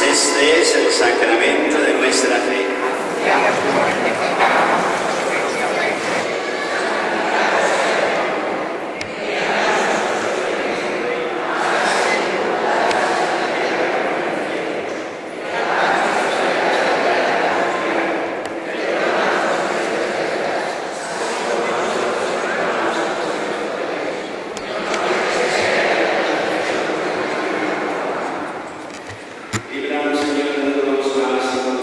pues este es el sacramento de nuestra fe. Líbranos, Señor, de todos los males y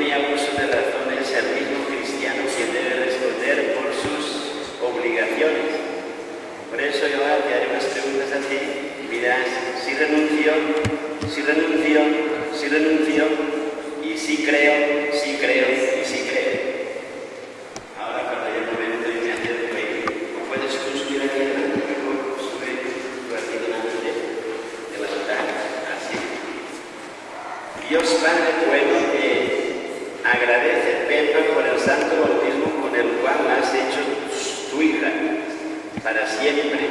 pequeña uso de razón es el mismo cristiano quien debe responder por sus obligaciones. Por eso yo te haré unas preguntas a ti y dirás, si renuncio, si renuncio, si renuncio, y si creo, si creo y si creo. Ahora cuando haya el momento y me acerco ahí, o puedes tú subir aquí adelante, mejor sube tu aquí delante de la ventana, así. Dios Padre bueno que agradece Pepa por el santo bautismo con el cual has hecho tu hija para siempre,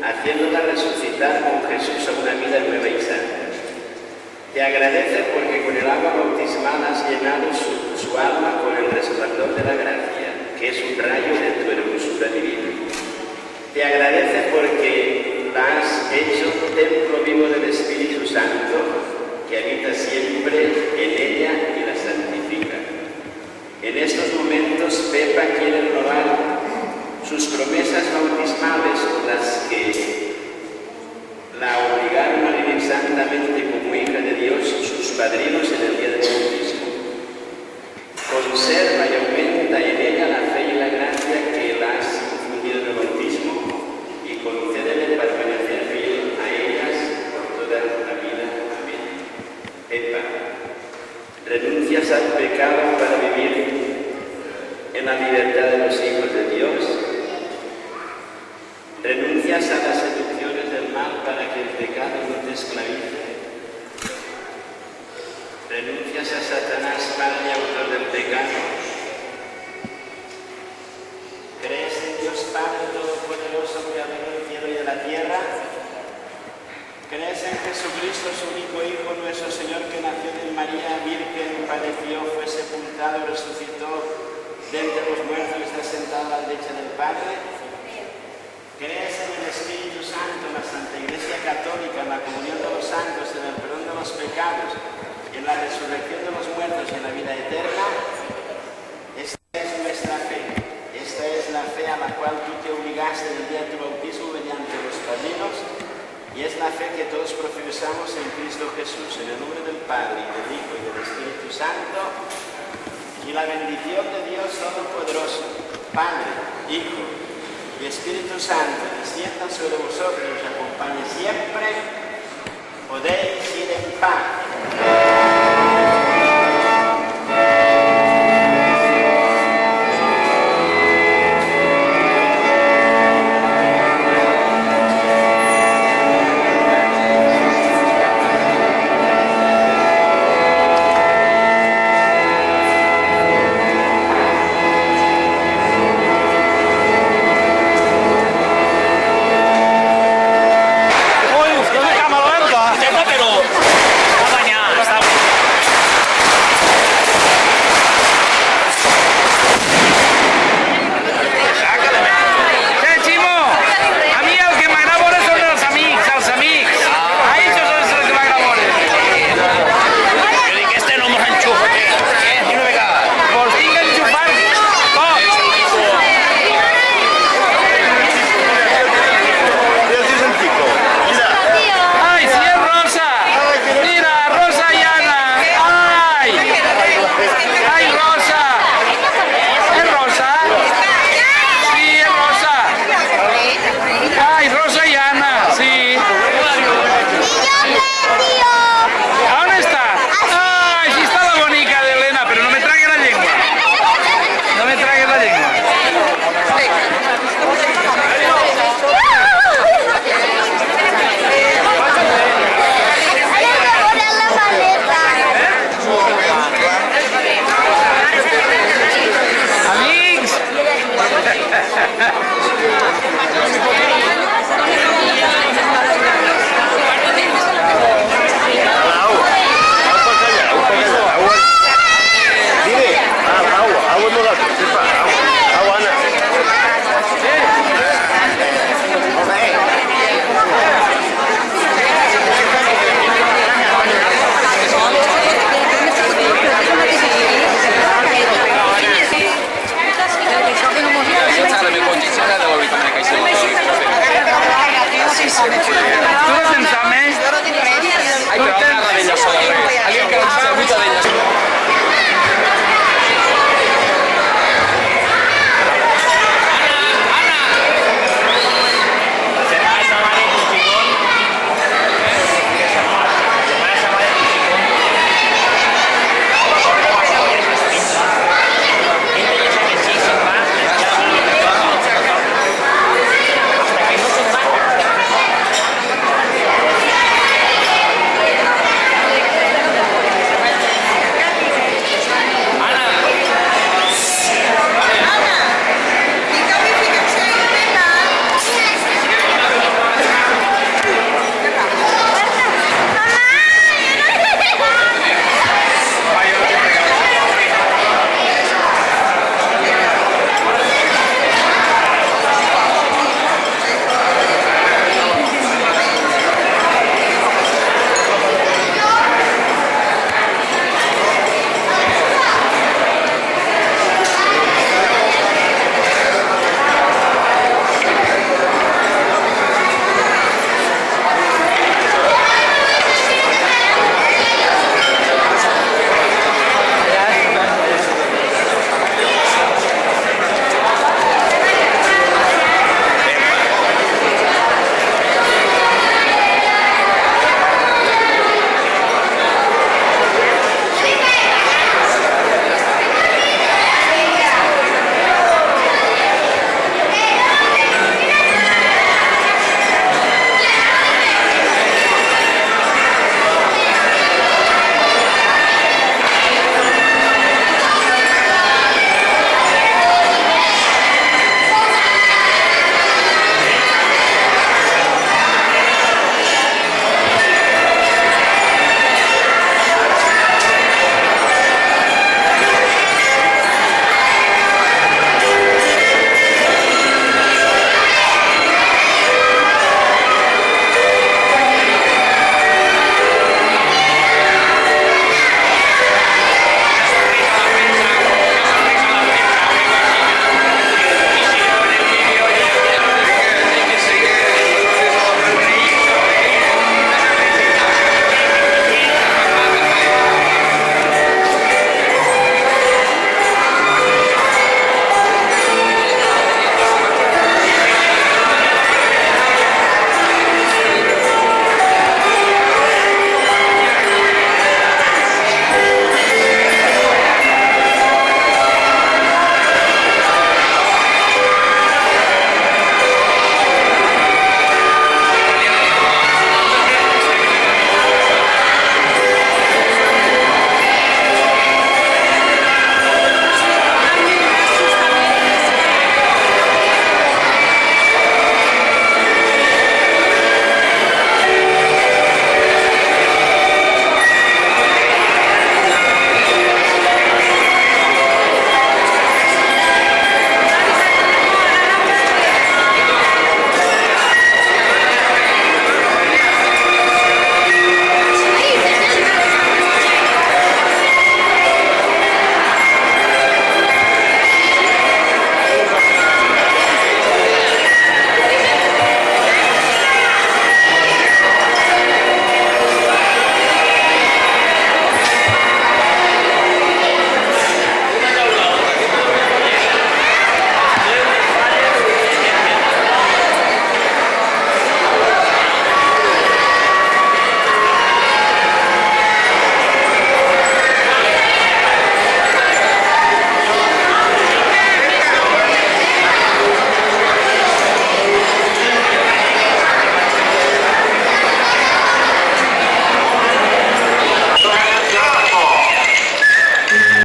haciéndola resucitar con Jesús a una vida nueva y santa. Te agradece porque con el agua bautismal has llenado su alma con el resplandor de la gracia, que es un rayo de tu hermosura divina. Te agradece porque la has hecho templo vivo del Espíritu Santo, que habita siempre en ella y la santifica. En estos momentos, Pepa quiere renovar sus promesas bautismales, las que la obligaron a vivir santamente como hija de Dios, sus padrinos en el día del bautismo. Conserva y aumenta en ella la fe y la gracia que la has infundido en el bautismo y concédele permanecer fiel a ellas por toda la vida. Amén. Pepa, ¿renuncias al pecado para vivir en la libertad de los hijos de Dios? ¿Renuncias a las seducciones del mal para que el pecado no te esclavice? ¿Renuncias a Satanás, padre y autor del pecado? ¿Crees en Dios Padre Todopoderoso, Creador del cielo y de la tierra? ¿Crees en Jesucristo, su único Hijo, nuestro Señor, que nació de María Virgen, padeció, fue sepultado, resucitó de entre los muertos y está sentado a la derecha del Padre? ¿Crees en el Espíritu Santo, en la Santa Iglesia Católica, en la comunión de los santos, en el perdón de los pecados, en la resurrección de los muertos y en la vida eterna? Esta es nuestra fe. Esta es la fe a la cual tú te obligaste en el día de tu bautismo mediante los padrinos, y es la fe que todos profesamos en Cristo Jesús, en el nombre del Padre, y del Hijo, y del Espíritu Santo, y la bendición de Dios Todopoderoso, Padre, Hijo y Espíritu Santo, descienda sobre vosotros y os acompañe siempre. Podéis ir en paz.